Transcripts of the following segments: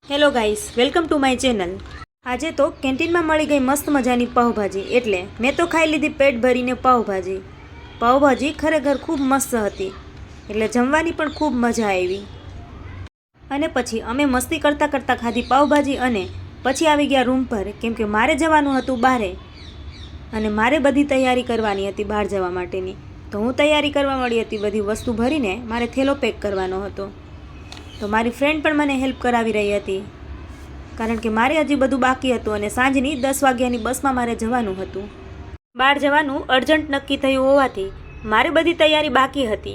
Hello guys, welcome to my channel. આજે તો કેન્ટીનમાં મળી ગઈ મસ્ત મજાની પાવભાજી, એટલે મેં તો ખાઈ લીધી પેટ ભરીને પાવભાજી। પાવભાજી ખરેખર ખૂબ મસ્ત હતી, એટલે જમવાની પણ ખૂબ મજા આવી। અને પછી અમે મસ્તી કરતાં કરતાં ખાધી પાવભાજી અને પછી આવી ગયા રૂમ પર, કેમ કે મારે જવાનું હતું બહારે અને મારે બધી તૈયારી કરવાની હતી બહાર જવા માટેની। તો હું તૈયારી કરવા મળી હતી, બધી વસ્તુ ભરીને મારે થેલો પેક કરવાનો હતો। તો મારી ફ્રેન્ડ પણ મને હેલ્પ કરાવી રહી હતી, કારણ કે મારે હજી બધું બાકી હતું અને સાંજની 10 વાગ્યાની બસમાં મારે જવાનું હતું। બહાર જવાનું અર્જન્ટ નક્કી થયું હોવાથી મારે બધી તૈયારી બાકી હતી,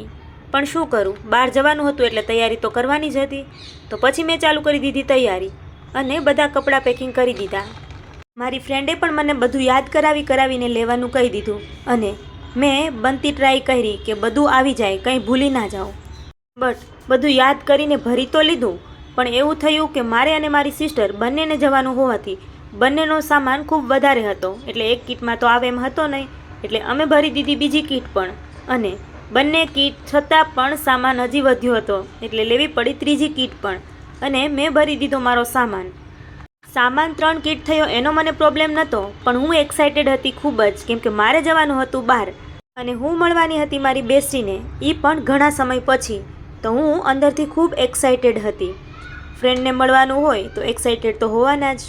પણ શું કરું, બહાર જવાનું હતું એટલે તૈયારી તો કરવાની જ હતી। તો પછી મેં ચાલુ કરી દીધી તૈયારી અને બધા કપડાં પેકિંગ કરી દીધા। મારી ફ્રેન્ડે પણ મને બધું યાદ કરાવીને લેવાનું કહી દીધું અને મેં બનતી ટ્રાય કરી કે બધું આવી જાય, કંઈ ભૂલી ના જાઉં। બટ બધું યાદ કરીને ભરી તો લીધું, પણ એવું થયું કે મારે અને મારી સિસ્ટર બંનેને જવાનું હોવાથી બંનેનો સામાન ખૂબ વધારે હતો, એટલે એક કીટમાં તો આવે એમ હતો નહીં, એટલે અમે ભરી દીધી બીજી કીટ પણ, અને બંને કીટ છતાં પણ સામાન હજી વધ્યો હતો, એટલે લેવી પડી ત્રીજી કીટ પણ, અને મેં ભરી દીધો મારો સામાન। 3 કીટ થયો એનો મને પ્રોબ્લેમ નહોતો, પણ હું એક્સાઇટેડ હતી ખૂબ જ, કેમ કે મારે જવાનું હતું બહાર અને હું મળવાની હતી મારી બેસ્ટીને, એ પણ ઘણા સમય પછી। તો હું અંદરથી ખૂબ એક્સાઇટેડ હતી। ફ્રેન્ડને મળવાનું હોય તો એક્સાઇટેડ તો હોવાના જ।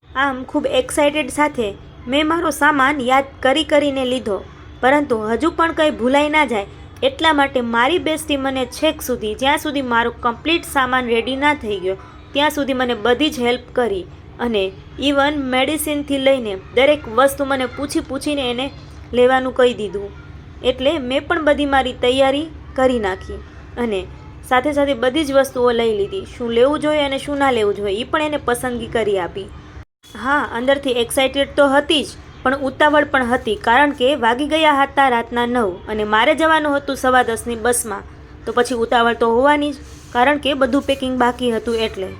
આમ ખૂબ એક્સાઇટેડ સાથે મેં મારો સામાન યાદ કરીને લીધો, પરંતુ હજુ પણ કંઈ ભૂલાઈ ના જાય એટલા માટે મારી બેસ્ટી મને છેક સુધી, જ્યાં સુધી મારો કમ્પ્લીટ સામાન રેડી ના થઈ ગયો ત્યાં સુધી મને બધી જ હેલ્પ કરી, અને ઇવન મેડિસિનથી લઈને દરેક વસ્તુ મને પૂછીને એને લેવાનું કહી દીધું। એટલે મેં પણ બધી મારી તૈયારી કરી નાખી અને સાથે સાથે બધી જ વસ્તુઓ લઈ લીધી, શું લેવું જોઈએ અને શું ના લેવું જોઈએ એ પણ એને પસંદગી કરી આપી। હા, અંદરથી એક્સાઇટેડ તો હતી જ, પણ ઉતાવળ પણ હતી, કારણ કે વાગી ગયા હતા રાતના 9 અને મારે જવાનું હતું 10:15ની બસમાં। તો પછી ઉતાવળ તો હોવાની જ, કારણ કે બધું પેકિંગ બાકી હતું એટલે।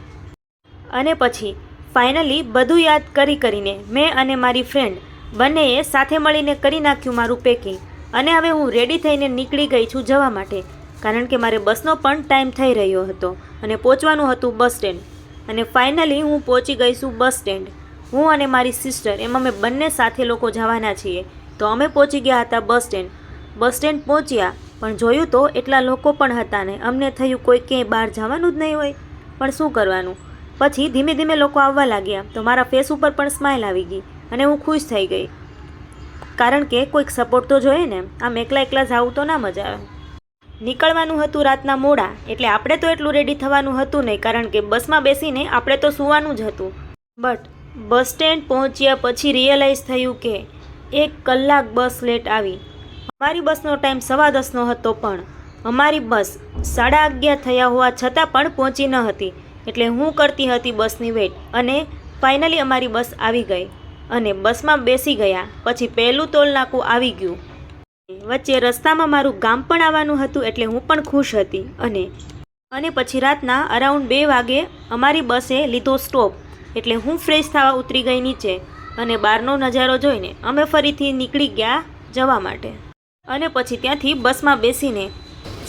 અને પછી ફાઇનલી બધું યાદ કરીને મેં અને મારી ફ્રેન્ડ બંનેએ સાથે મળીને કરી નાખ્યું મારું પેકિંગ, અને હવે હું રેડી થઈને નીકળી ગઈ છું જવા માટે, કારણ કે મારે બસનો પણ ટાઈમ થઈ રહ્યો હતો અને પહોંચવાનું હતું બસ સ્ટેન્ડ। અને ફાઇનલી હું પહોંચી ગઈ છું બસ સ્ટેન્ડ। હું અને મારી સિસ્ટર એમ અમે બંને સાથે લોકો જવાના છીએ। તો અમે પહોંચી ગયા હતા બસ સ્ટેન્ડ। બસ સ્ટેન્ડ પહોંચ્યા, પણ જોયું તો એટલા લોકો પણ હતા ને, અમને થયું કોઈ ક્યાંય બહાર જવાનું જ નહીં હોય, પણ શું કરવાનું। પછી ધીમે ધીમે લોકો આવવા લાગ્યા, તો મારા ફેસ ઉપર પણ સ્માઇલ આવી ગઈ અને હું ખુશ થઈ ગઈ, કારણ કે કોઈક સપોર્ટ તો જોઈએ ને, આમ એકલા જાવું તો ના મજા આવે। નીકળવાનું હતું રાતના મોડા, એટલે આપણે તો એટલું રેડી થવાનું હતું નહીં, કારણ કે બસમાં બેસીને આપણે તો સૂવાનું જ હતું। બટ બસ સ્ટેન્ડ પહોંચ્યા પછી રિયલાઇઝ થયું કે 1 કલાક બસ લેટ આવી। અમારી બસનો ટાઈમ 10:15નો હતો, પણ અમારી બસ 11:30 થયા હોવા છતાં પણ પહોંચી ન હતી, એટલે હું કરતી હતી બસની વેઇટ, અને ફાઇનલી અમારી બસ આવી ગઈ અને બસમાં બેસી ગયા। પછી પહેલું ટોલનાકું આવી ગયું, વચ્ચે રસ્તામાં મારું ગામ પણ આવવાનું હતું, એટલે હું પણ ખુશ હતી। અને પછી રાતના અરાઉન્ડ 2 વાગે અમારી બસે લીધો સ્ટોપ, એટલે હું ફ્રેશ થવા ઉતરી ગઈ નીચે, અને બહારનો નજારો જોઈને અમે ફરીથી નીકળી ગયા જવા માટે। અને પછી ત્યાંથી બસમાં બેસીને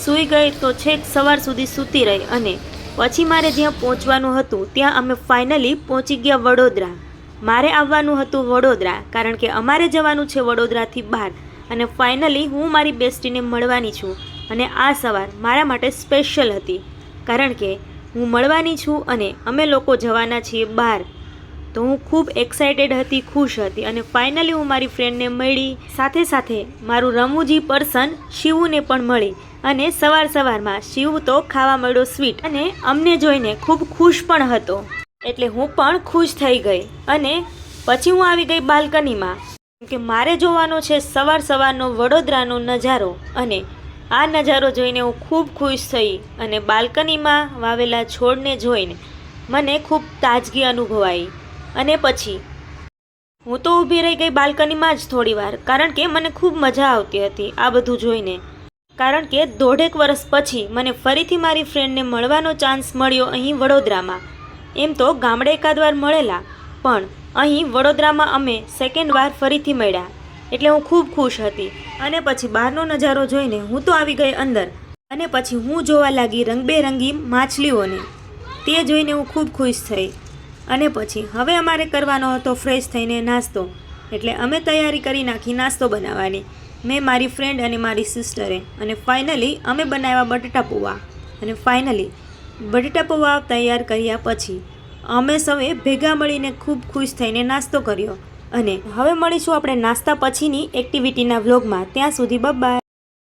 સૂઈ ગઈ, તો છેક સવાર સુધી સૂતી રહી, અને પછી મારે જ્યાં પહોંચવાનું હતું ત્યાં અમે ફાઇનલી પહોંચી ગયા વડોદરા। મારે આવવાનું હતું વડોદરા, કારણ કે અમારે જવાનું છે વડોદરાથી બહાર, અને ફાઇનલી હું મારી બેસ્ટીને મળવાની છું, અને આ સવાર મારા માટે સ્પેશિયલ હતી, કારણ કે હું મળવાની છું અને અમે લોકો જવાના છીએ બહાર। તો હું ખૂબ એક્સાઇટેડ હતી, ખુશ હતી, અને ફાઇનલી હું મારી ફ્રેન્ડને મળી, સાથે સાથે મારું રમૂજી પર્સન શિવુને પણ મળી, અને સવારમાં શિવ તો ખાવા મળ્યો સ્વીટ, અને અમને જોઈને ખૂબ ખુશ પણ હતો, એટલે હું પણ ખુશ થઈ ગઈ। અને પછી હું આવી ગઈ બાલ્કનીમાં, કે મારે જોવાનો છે સવારનો વડોદરાનો નજારો, અને આ નજારો જોઈને હું ખૂબ ખુશ થઈ, અને બાલ્કનીમાં વાવેલા છોડને જોઈને મને ખૂબ તાજગી અનુભવાઈ। અને પછી હું તો ઊભી રહી ગઈ બાલ્કનીમાં જ થોડી વાર, કારણ કે મને ખૂબ મજા આવતી હતી આ બધું જોઈને, કારણ કે 1.5 વર્ષ પછી મને ફરીથી મારી ફ્રેન્ડને મળવાનો ચાન્સ મળ્યો અહીં વડોદરામાં। એમ તો ગામડે એકાદ વાર મળેલા, પણ અહીં વડોદરામાં અમે સેકન્ડ વાર ફરીથી મળ્યા, એટલે હું ખૂબ ખુશ હતી। અને પછી બહારનો નજારો જોઈને હું તો આવી ગઈ અંદર, અને પછી હું જોવા લાગી રંગબેરંગી માછલીઓને, તે જોઈને હું ખૂબ ખુશ થઈ. અને પછી હવે અમારે કરવાનો હતો ફ્રેશ થઈને નાસ્તો, એટલે અમે તૈયારી કરી નાખી નાસ્તો બનાવવાની. મેં, મારી ફ્રેન્ડ અને મારી સિસ્ટરે. અને ફાઇનલી અમે બનાવ્યા બટેટા પૌવા. અને ફાઇનલી બટેટા પૌવા તૈયાર કર્યા પછી અમે સૌએ ભેગા મળીને ખૂબ ખુશ થઈને નાસ્તો કર્યો. અને હવે મળીશું આપણે નાસ્તા પછીની એક્ટિવિટીના વ્લોગમાં. ત્યાં સુધી બાય.